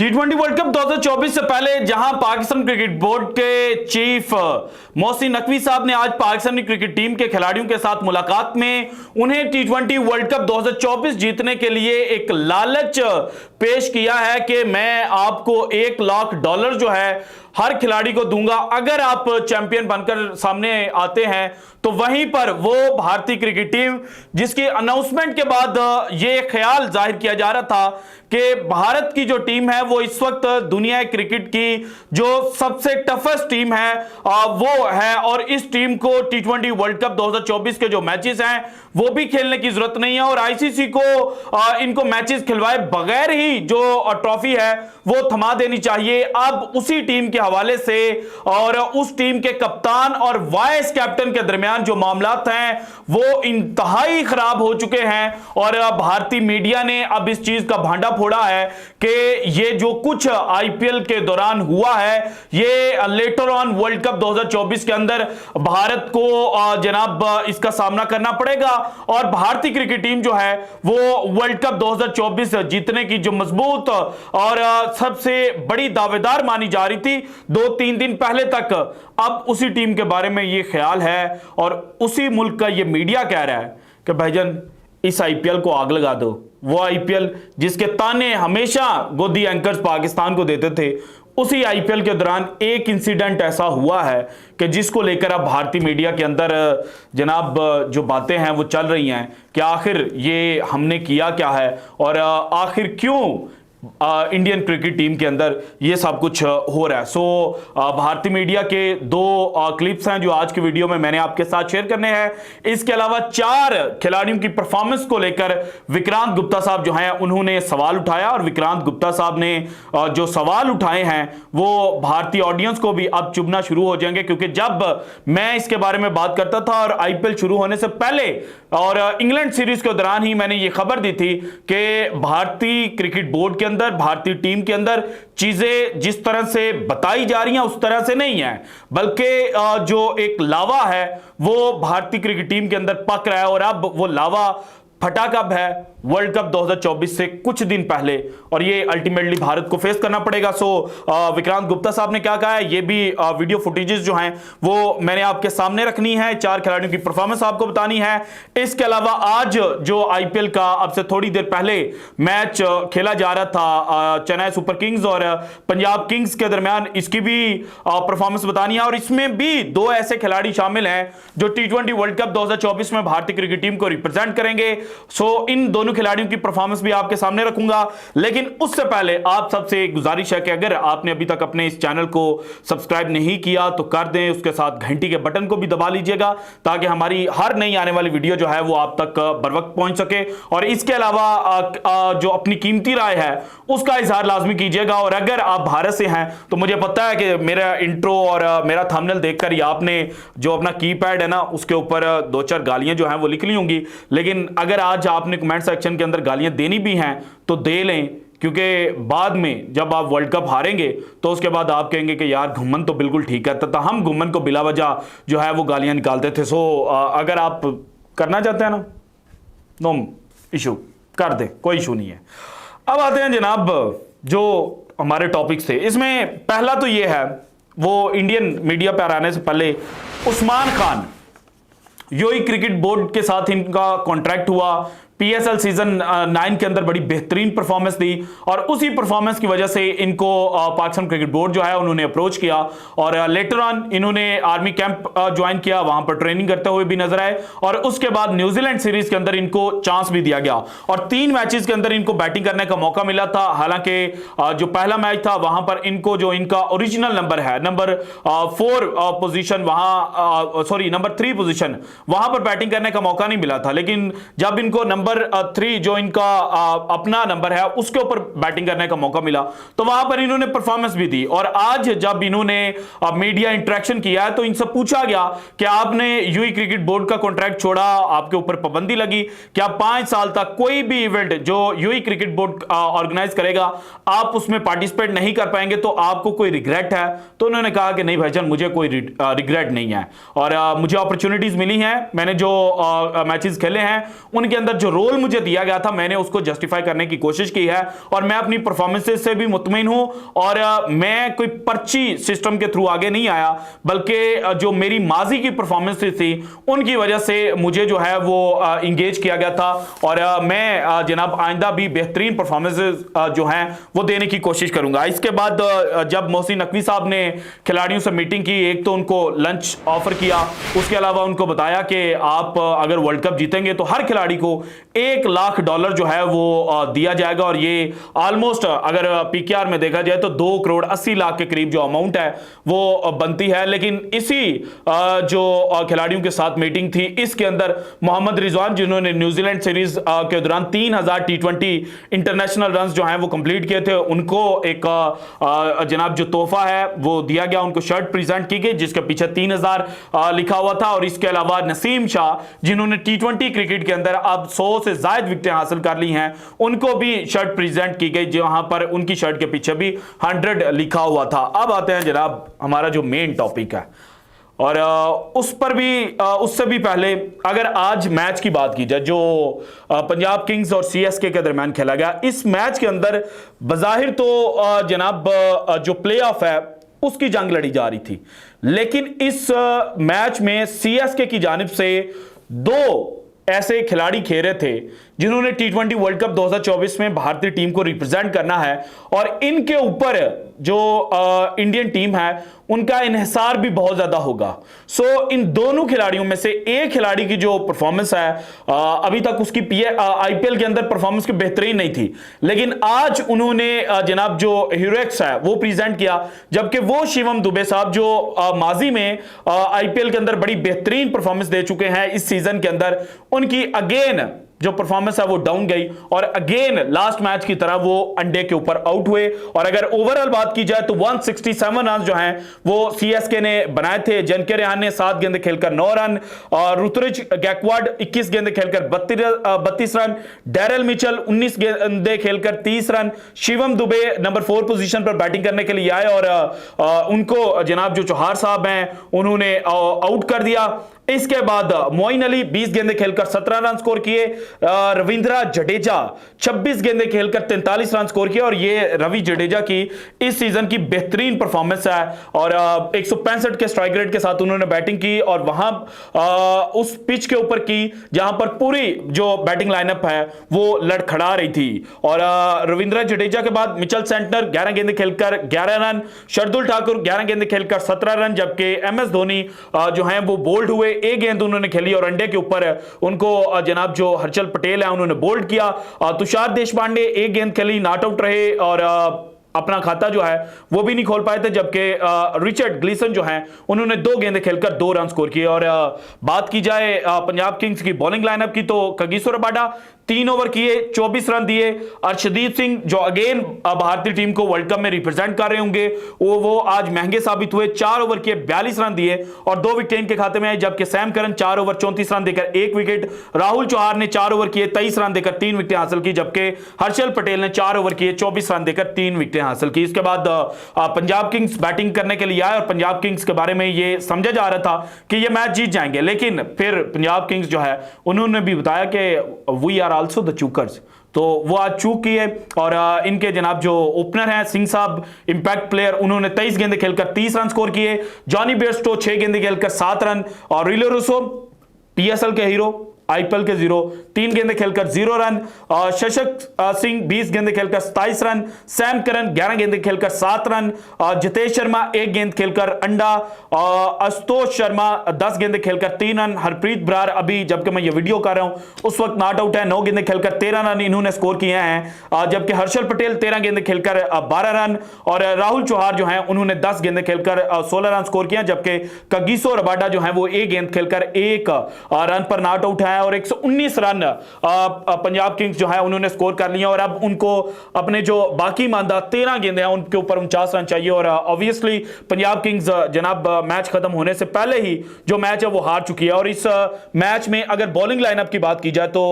T20 world cup 2024 से पहले जहां पाकिस्तान क्रिकेट बोर्ड के चीफ मोहसिन नकवी साहब ने आज पाकिस्तानी क्रिकेट टीम के खिलाड़ियों के साथ मुलाकात में उन्हें T20 वर्ल्ड कप 2024 जीतने के लिए एक लालच पेश किया है कि मैं आपको $1 लाख जो है हर खिलाड़ी को दूंगा अगर आप चैंपियन बनकर सामने आते हैं। तो वहीं पर वो भारतीय क्रिकेट टीम जिसकी अनाउंसमेंट के बाद ये ख्याल जाहिर किया जा रहा था कि भारत की जो टीम है वो इस वक्त दुनिया क्रिकेट की जो सबसे टफेस्ट टीम है वो है, और इस टीम को T20 वर्ल्ड कप 2024 के जो मैचेस हैं वो भी खेलने की जरूरत नहीं है और आईसीसी को इनको मैचेस खिलवाए बगैर ही जो ट्रॉफी है वो थमा देनी चाहिए। अब उसी टीम के हवाले से और उस टीम के कप्तान और वाइस कैप्टन के दरमियान जो मामलात हैं वो इंतहाई खराब हो चुके हैं और भारतीय मीडिया ने अब इस चीज का भांडा फोड़ा है कि ये जो कुछ आईपीएल के दौरान हुआ है ये लेटर ऑन वर्ल्ड कप 2024 के अंदर भारत को जनाब इसका सामना करना पड़ेगा और भारतीय क्रिकेट टीम जो है वो वर्ल्ड कप 2024 जीतने की जो मजबूत और सबसे बड़ी दावेदार मानी जा रही थी 2-3 दिन पहले तक, अब उसी टीम के बारे में ये ख्याल है और उसी मुल्क का ये मीडिया कह रहा है कि भाईजान इस आईपीएल को आग लगा दो। वो आईपीएल जिसके ताने हमेशा गोदी एंकर्स पाकिस्तान को देते थे, उसी आईपीएल के दौरान एक इंसिडेंट ऐसा हुआ है कि जिसको लेकर अब भारतीय मीडिया के अंदर जनाब जो बातें हैं वो चल रही हैं कि आखिर ये हमने किया क्या है और आखिर क्यों इंडियन क्रिकेट टीम के अंदर ये सब कुछ हो रहा है। सो भारतीय मीडिया के 2 क्लिप्स हैं जो आज की वीडियो में मैंने आपके साथ शेयर करने हैं। इसके अलावा 4 खिलाड़ियों की परफॉर्मेंस को लेकर विक्रांत गुप्ता साहब जो हैं उन्होंने सवाल उठाया और विक्रांत गुप्ता साहब ने जो सवाल उठाए हैं वो भारतीय ऑडियंस को भी अब चुभना शुरू हो जाएंगे, क्योंकि जब मैं इसके बारे में बात करता था और आईपीएल शुरू होने से पहले और इंग्लैंड सीरीज के दौरान ही मैंने ये खबर दी थी कि भारतीय क्रिकेट बोर्ड के अंदर भारतीय टीम के अंदर चीजें जिस तरह से बताई जा रही हैं उस तरह से नहीं है, बल्कि जो एक लावा है वो भारतीय क्रिकेट टीम के अंदर पक रहा है और अब वो लावा फटा कब है वर्ल्ड कप 2024 से कुछ दिन पहले और ये अल्टीमेटली भारत को फेस करना पड़ेगा। सो विक्रांत गुप्ता साहब ने क्या कहा है ये भी वीडियो फुटेजेस जो हैं वो मैंने आपके सामने रखनी है, 4 खिलाड़ियों की परफॉर्मेंस आपको बतानी है। इसके अलावा आज जो आईपीएल का अब से थोड़ी देर पहले मैच खेला जा रहा था चेन्नई सुपर किंग्स और पंजाब किंग्स के दरमियान, इसकी भी परफॉर्मेंस बतानी है और इसमें भी 2 ऐसे खिलाड़ी शामिल हैं जो T20 वर्ल्ड कप 2024 में भारतीय क्रिकेट टीम को रिप्रेजेंट करेंगे। सो इन दोनों खिलाड़ियों की परफॉर्मेंस भी आपके सामने रखूंगा, लेकिन उससे पहले आप सबसे गुजारिश है कि अगर आपने अभी तक अपने इस चैनल को सब्सक्राइब नहीं किया तो कर दें, उसके साथ घंटी के बटन को भी दबा लीजिएगा ताकि हमारी हर नई आने वाली वीडियो जो है वो आप तक बर वक्त पहुंच सके। और इसके अलावा जो अपनी कीमती राय है उसका इजहार लाजमी कीजिएगा और अगर आप भारत से हैं तो मुझे पता है कि मेरा इंट्रो और मेरा थंबनेल देखकर ही आपने जो अपना कीपैड है ना उसके ऊपर 2-4 गालियां जो हैं वो लिख ली होंगी, लेकिन अगर आज आपने कमेंट सेक्शन के अंदर गालियां देनी भी हैं तो दे लें, क्योंकि बाद में जब आप वर्ल्ड कप हारेंगे तो उसके बाद आप कहेंगे कि यार घुम्मन तो बिल्कुल ठीक कहता था, हम घुम्मन को बिला वजह जो है वो गालियां निकालते थे। सो अगर आप करना चाहते हैं ना नो इशू कर दें, कोई इशू नहीं है। अब आते हैं जनाब जो हमारे टॉपिक्स थे, इसमें पहला तो ये है वो इंडियन मीडिया पर आने से पहले Usman Khan UAE cricket board के साथ इनका कॉन्ट्रैक्ट हुआ, पीएसएल सीजन 9 के अंदर बड़ी बेहतरीन परफॉर्मेंस दी और उसी परफॉर्मेंस की वजह से इनको पाकिस्तान क्रिकेट बोर्ड जो है उन्होंने अप्रोच किया और लेटर ऑन इन्होंने आर्मी कैंप ज्वाइन किया, वहां पर ट्रेनिंग करते हुए भी नजर आए और उसके बाद न्यूजीलैंड सीरीज के अंदर इनको चांस भी दिया गया और 3 मैचेस के अंदर इनको बैटिंग करने का मौका मिला था। हालांकि जो पहला मैच था वहां पर इनको जो इनका ओरिजिनल नंबर है नंबर 4 पोजीशन वहां सॉरी नंबर 3 पोजीशन वहां पर बैटिंग करने का मौका नहीं मिला था, लेकिन जब इनको नंबर 3 जो इनका अपना नंबर है उसके ऊपर बैटिंग करने का मौका मिला तो वहां पर इन्होंने परफॉर्मेंस भी दी। और आज जब इन्होंने मीडिया इंटरेक्शन किया है तो इनसे पूछा गया कि आपने यूएई क्रिकेट बोर्ड का कॉन्ट्रैक्ट छोड़ा, आपके ऊपर पाबंदी लगी, क्या 5 साल तक कोई भी इवेंट जो यूएई क्रिकेट बोर्ड ऑर्गेनाइज करेगा आप उसमें पार्टिसिपेट नहीं कर पाएंगे तो आपको कोई रिग्रेट है? तो उन्होंने कहा कि नहीं भाईजान मुझे कोई रिग्रेट नहीं है और मुझे अपॉर्चुनिटीज मिली हैं, मैंने जो मैचेस खेले हैं उनके अंदर जो रोल मुझे दिया गया था मैंने उसको जस्टिफाई करने की कोशिश की है और मैं अपनी परफॉर्मेंसेस से भी मुतमईन हूं और मैं कोई पर्ची सिस्टम के थ्रू आगे नहीं आया, बल्कि जो मेरी माजी की परफॉर्मेंस थी उनकी वजह से मुझे जो है वो इंगेज किया गया था और मैं जनाब आइंदा भी बेहतरीन परफॉर्मेंसेस जो हैं वो देने की कोशिश करूंगा। इसके बाद जब मोहसिन नकवी साहब ने खिलाड़ियों से मीटिंग की, एक तो उनको लंच ऑफर किया, उसके अलावा उनको बताया कि आप अगर वर्ल्ड कप जीतेंगे तो हर खिलाड़ी को $1 लाख जो है वो दिया जाएगा और ये ऑलमोस्ट अगर पीकेआर में देखा जाए तो 2,80,00,000 के करीब जो अमाउंट है वो बनती है। लेकिन इसी जो खिलाड़ियों के साथ मीटिंग थी इसके अंदर मोहम्मद रिजवान जिन्होंने न्यूजीलैंड सीरीज के दौरान 3,000 T20 इंटरनेशनल रन जो हैं वो कंप्लीट किए थे, उनको एक जनाब जो तोहफा है वो दिया गया, उनको शर्ट प्रेजेंट की गई जिसके पीछे 3,000 लिखा हुआ था। और इसके अलावा नसीम शाह जिन्होंने T20 क्रिकेट के अंदर अब 100 से ज्यादा विकेटें हासिल कर ली हैं, उनको भी शर्ट प्रेजेंट की गई जहां पर उनकी शर्ट के पीछे भी 100 लिखा हुआ था। अब आते हैं जनाब हमारा जो मेन टॉपिक है और उस पर भी उससे भी पहले अगर आज मैच की बात की जाए जो पंजाब किंग्स और सीएसके के दरमियान खेला गया, इस मैच के अंदर बजाहिर तो जनाब जो प्लेऑफ है उसकी जंग लड़ी जा रही थी, लेकिन इस मैच में सीएसके की जानिब से 2 ऐसे खिलाड़ी खेले थे जिन्होंने T20 वर्ल्ड कप 2024 में भारतीय टीम को रिप्रेजेंट करना है और इनके ऊपर जो इंडियन टीम है उनका इन्हिसार भी बहुत ज्यादा होगा। सो इन दोनों खिलाड़ियों में से एक खिलाड़ी की जो परफॉर्मेंस है अभी तक उसकी आईपीएल के अंदर परफॉर्मेंस की बेहतरीन नहीं थी, लेकिन आज उन्होंने जनाब जो हीरोइक्स है वो प्रेजेंट किया, जबकि वो शिवम दुबे साहब जो माजी में आईपीएल के अंदर बड़ी बेहतरीन परफॉर्मेंस दे चुके हैं इस सीजन के अंदर, उनकी अगेन जो परफॉर्मेंस है वो डाउन गई और अगेन लास्ट मैच की तरह वो अंडे के ऊपर आउट हुए। और अगर ओवरऑल बात की जाए तो 167 रन जो हैं वो सीएसके ने बनाए थे। जनके रेहान ने 7 गेंदे खेलकर 9 रन और ऋतुराज गैकवाड 21 गेंदे खेलकर 32 रन, डैरेल मिचेल 19 गेंदे खेलकर 30 run, Shivam Dubey number 4 position पर बैटिंग करने के लिए आए और उनको जनाब जो चौहार साहब हैं उन्होंने आउट कर दिया। इसके बाद मोइन अली 20 गेंदे खेलकर 17 रन स्कोर किए, रविंद्र जडेजा 26 गेंदे खेलकर 43 रन स्कोर किए और ये रवि जडेजा की इस सीजन की बेहतरीन परफॉर्मेंस है और 165 के स्ट्राइक रेट के साथ उन्होंने बैटिंग की और वहां उस पिच के ऊपर की जहां पर पूरी जो बैटिंग लाइनअप है वो लड़खड़ा रही थी। और रविंद्र जडेजा के बाद मिचेल सेंटनर 11 गेंदे खेलकर 11 रन, शरदुल ठाकुर 11 गेंदे खेलकर 17 रन, जबकि एमएस धोनी जो हैं वो बोल्ड हुए, एक गेंद उन्होंने खेली और अंडे के ऊपर उनको जनाब जो हर्षल पटेल है उन्होंने बोल्ड किया। तुषार देशपांडे एक गेंद खेली, नॉट आउट रहे और अपना खाता जो है वो भी नहीं खोल पाए थे, जबकि रिचर्ड ग्लीसन जो हैं उन्होंने 2 गेंदे खेलकर 2 रन स्कोर किए। और बात की जाए पंजाब किंग्स की बॉलिंग लाइनअप की तो कगिसो रबाडा 3 ओवर किए, 24 रन दिए। अर्शदीप सिंह जो अगेन भारतीय टीम को वर्ल्ड कप में रिप्रेजेंट कर रहे होंगे वो आज महंगे साबित हुए, 4 ओवर किए, 42 रन दिए और 2 विकेट इनके खाते में आए, जबकि सैम करन 4 ओवर 34 रन देकर 1 विकेट, राहुल चौहार ने 4 ओवर किए 23 रन देकर 3 विकेट हासिल की, जबकि हर्षल पटेल ने 4 ओवर किए 24 रन देकर 3 विकेट हासिल की। इसके बाद पंजाब किंग्स बैटिंग करने के लिए आए और पंजाब किंग्स के बारे में ये समझा जा रहा था कि ये मैच जीत जाएंगे, लेकिन फिर पंजाब किंग्स जो है उन्होंने भी बताया कि वी आर आल्सो द चूकर्स, तो वो आज चूक किए। और इनके जनाब जो ओपनर हैं सिंह साहब इंपैक्ट प्लेयर, उन्होंने 23 गेंदे खेलकर 30 रन स्कोर किए, जॉनी बेयरस्टो 6 गेंदे खेलकर 7 रन और रिलो रूसो पीएसएल के हीरो आईपीएल के 3 गेंदे खेलकर 0 रन, शशक सिंह 20 गेंदे खेलकर 27 रन, सैम करन 11 गेंदे खेलकर 7 रन, जितेश शर्मा 1 गेंद खेलकर अंडा, आशुतोष शर्मा 10 गेंदे खेलकर 3 रन, हरप्रीत बरार अभी जबकि मैं ये वीडियो कर रहा हूं उस वक्त नॉट आउट है, 9 गेंदे खेलकर 13 रन इन्होंने स्कोर किए हैं, जबकि हर्षल पटेल 13 गेंदे खेलकर 12 रन और राहुल चौहार जो है उन्होंने 10 गेंदे खेलकर 16 रन स्कोर किया, जबकि कगिसो रबाडा जो है वो 1 गेंद खेलकर 1 रन पर नॉट आउट है और 119 रन पंजाब किंग्स जो है उन्होंने स्कोर कर लिया और अब उनको अपने जो बाकी मानदा 13 गेंदे हैं उनके ऊपर 49 रन चाहिए और ऑब्वियसली पंजाब किंग्स जनाब मैच खत्म होने से पहले ही जो मैच है वो हार चुकी है। और इस मैच में अगर बॉलिंग लाइनअप की बात की जाए तो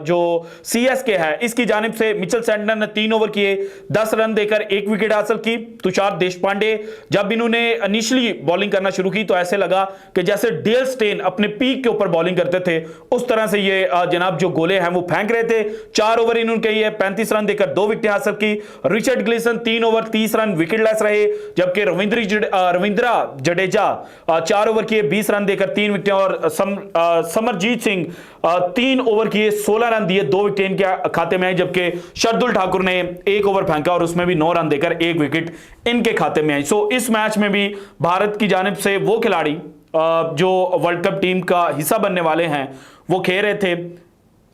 जो सीएसके है इसकी जानिब से मिचेल सेंटनर ने 3 ओवर किए 10 रन देकर 1 विकेट हासिल की। तुषार देशपांडे जब इन्होंने इनिशियली बॉलिंग करना शुरू की तो ऐसे लगा कि जैसे डेल स्टेन अपने पीक के ऊपर बॉलिंग करते थे उस तरह से ये जनाब जो गोले हैं वो फेंक रहे थे। 4 ओवर इन्होंने किए, 35 रन देकर 2 विकेटें हासिल की। Richard Gleeson 3 over 30 run wicketless रहे, जबकि रविंद्रा जडेजा 4 ओवर किए 20 रन देकर 3 विकेटें, और समरजीत सिंह 3 ओवर किए 16 रन दिए, 2 विकेट इनके खाते में आई, जबकि शार्दुल ठाकुर ने 1 ओवर फेंका और उसमें भी 9 रन देकर 1 विकेट इनके खाते में आई। सो इस मैच में भी भारत की जानिब से वो खिलाड़ी जो वर्ल्ड कप टीम का हिस्सा बनने वाले हैं वो खेल रहे थे।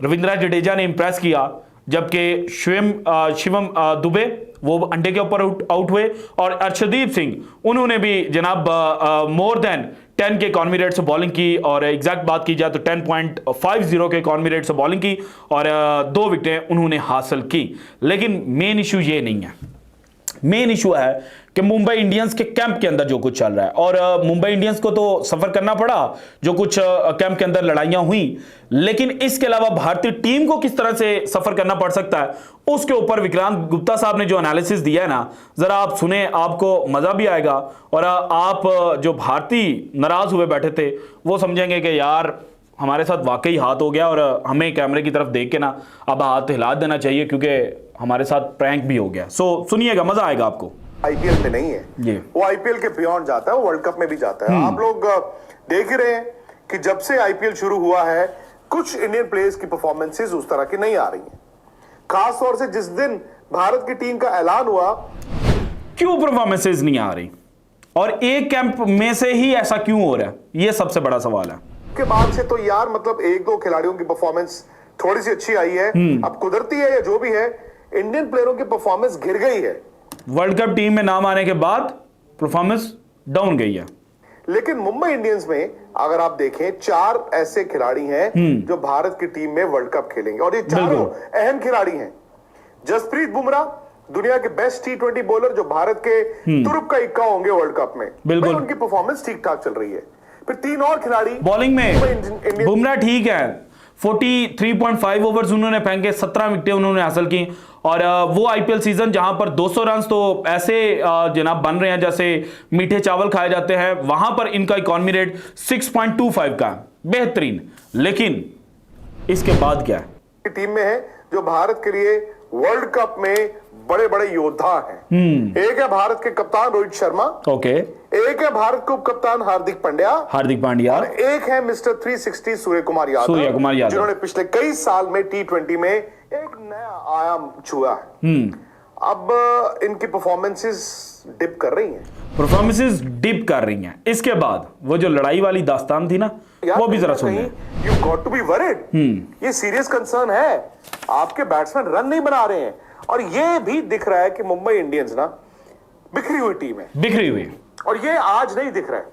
रविंद्रा जडेजा ने इंप्रेस किया, जबकि शिवम दुबे वो अंडे के ऊपर आउट हुए, और अर्शदीप सिंह उन्होंने भी जनाब मोर देन 10 के इकॉनमी रेट से बॉलिंग की, और एग्जैक्ट बात की जाए तो 10.50 के इकॉनमी रेट से बॉलिंग की, और 2 विकेटें उन्होंने हासिल की। लेकिन मेन इशू ये नहीं है, मेन इशू है कि मुंबई इंडियंस के कैंप के अंदर जो कुछ चल रहा है, और मुंबई इंडियंस को तो सफर करना पड़ा, जो कुछ कैंप के अंदर लड़ाइयां हुई, लेकिन इसके अलावा भारतीय टीम को किस तरह से सफर करना पड़ सकता है, उसके ऊपर विक्रांत गुप्ता साहब ने जो एनालिसिस दिया है ना, जरा आप सुने, आपको मजा भी आएगा, और आप जो भारतीय नाराज हुए बैठे थे वो समझेंगे कि यार हमारे साथ वाकई हाथ हो गया, और हमें कैमरे की तरफ देख के ना अब हाथ हिला देना चाहिए, क्योंकि हमारे साथ प्रैंक भी हो गया। सो सुनिएगा, मजा आएगा आपको। आईपीएल में नहीं है, वो आईपीएल के बियॉन्ड जाता है, वो वर्ल्ड कप में भी जाता है। आप लोग देख ही रहे हैं कि जब से आईपीएल शुरू हुआ है कुछ इंडियन प्लेयर्स की परफॉर्मेंसेस उस तरह की नहीं आ रही हैं। खास तौर से जिस दिन भारत की टीम का ऐलान हुआ, क्यों परफॉर्मेंसेस नहीं आ रही, और एक कैंप में से ही ऐसा क्यों हो रहा है, ये सबसे बड़ा सवाल है। के बाद से तो यार मतलब 1-2 खिलाड़ियों की परफॉर्मेंस थोड़ी सी अच्छी आई है, अब कुदरती है या जो भी है, इंडियन प्लेयरों की परफॉर्मेंस गिर गई है। वर्ल्ड कप टीम में नाम आने के बाद परफॉर्मेंस डाउन गई है। लेकिन मुंबई इंडियंस में अगर आप देखें 4 ऐसे खिलाड़ी हैं जो भारत की टीम में वर्ल्ड कप खेलेंगे, और ये चारों अहम खिलाड़ी हैं। जसप्रीत बुमराह दुनिया के बेस्ट T20 बॉलर जो भारत के तुरुप का इक्का होंगे वर्ल्ड कप में, बिल्कुल उनकी परफॉर्मेंस ठीक ठाक चल रही है। फिर 3 और खिलाड़ी बॉलिंग में, बुमराह ठीक है, 43.5 ओवर्स उन्होंने फेंके, 17 विकेटें उन्होंने हासिल की, और वो आईपीएल सीजन जहां पर 200 रन तो ऐसे जनाब बन रहे हैं जैसे मीठे चावल खाए जाते हैं, वहां पर इनका इकॉनमी रेट 6.25 का, बेहतरीन। लेकिन इसके बाद क्या है, टीम में है जो भारत के लिए वर्ल्ड कप में बड़े बड़े योद्धा हैं। एक है भारत के कप्तान रोहित शर्मा, ओके, एक है भारत के उप कप्तान हार्दिक पांड्या, और एक है मिस्टर 360 सूर्य कुमार यादव, जिन्होंने पिछले कई साल में T20 में एक नया आयाम छुआ है। अब इनकी परफॉर्मेंसेस डिप कर रही हैं। इसके बाद वो जो लड़ाई वाली दास्तान थी ना, वो भी जरा सुनिए। You got to be worried, ये सीरियस कंसर्न है। आपके बैट्समैन रन नहीं बना रहे हैं, और ये भी दिख रहा है कि मुंबई इंडियंस ना बिखरी हुई टीम है, बिखरी हुई, और ये आज नहीं दिख रहा है।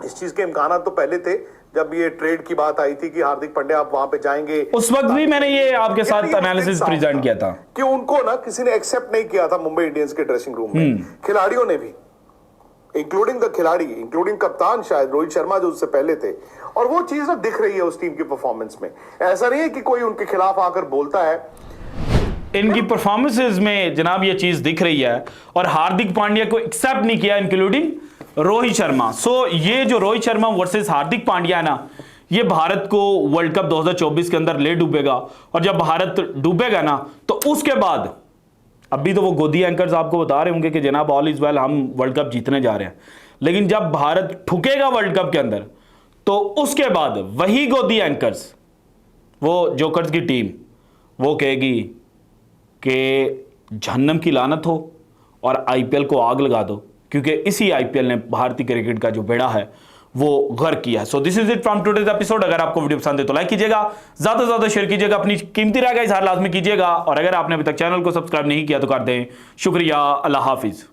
इस चीज के इम्कान तो पहले थे, जब ये ट्रेड की बात आई थी कि हार्दिक पांड्या आप वहां पे जाएंगे, उस वक्त भी मैंने ये आपके साथ एनालिसिस प्रेजेंट किया था कि उनको ना किसी ने एक्सेप्ट नहीं किया था मुंबई इंडियंस के ड्रेसिंग रूम में, खिलाड़ियों ने भी, इंक्लूडिंग कप्तान शायद रोहित शर्मा जो उससे पहले थे, और वो चीज ना दिख रही है उस टीम की परफॉर्मेंस में। ऐसा नहीं है कि कोई उनके खिलाफ आकर बोलता है, इनकी परफॉर्मेंसेस में जनाब ये चीज दिख रही है, और हार्दिक पांड्या को एक्सेप्ट नहीं किया, इंक्लूडिंग रोहित शर्मा। सो ये जो रोहित शर्मा वर्सेस हार्दिक पांड्या है ना, ये भारत को वर्ल्ड कप 2024 के अंदर ले डूबेगा, और जब भारत डूबेगा ना तो उसके बाद, अभी तो वो गोदी एंकर्स आपको बता रहे होंगे कि जनाब ऑल इज वेल, हम वर्ल्ड कप जीतने जा रहे हैं, लेकिन जब भारत ठुकेगा वर्ल्ड कप के अंदर तो उसके बाद वही गोदी एंकर्स, वो जोकर्स की टीम, वो कहेगी कि जहन्नम की लानत हो और आईपीएल को आग लगा दो, क्योंकि इसी आईपीएल ने भारतीय क्रिकेट का जो बेड़ा है वो गर्क किया है। So this is it from today's episode. अगर आपको वीडियो पसंद है तो लाइक कीजिएगा, ज्यादा से ज्यादा शेयर कीजिएगा, अपनी कीमती राय का इजहार लाजमी कीजिएगा, और अगर आपने अभी तक चैनल को सब्सक्राइब नहीं किया तो कर दें। शुक्रिया, अल्लाह हाफिज।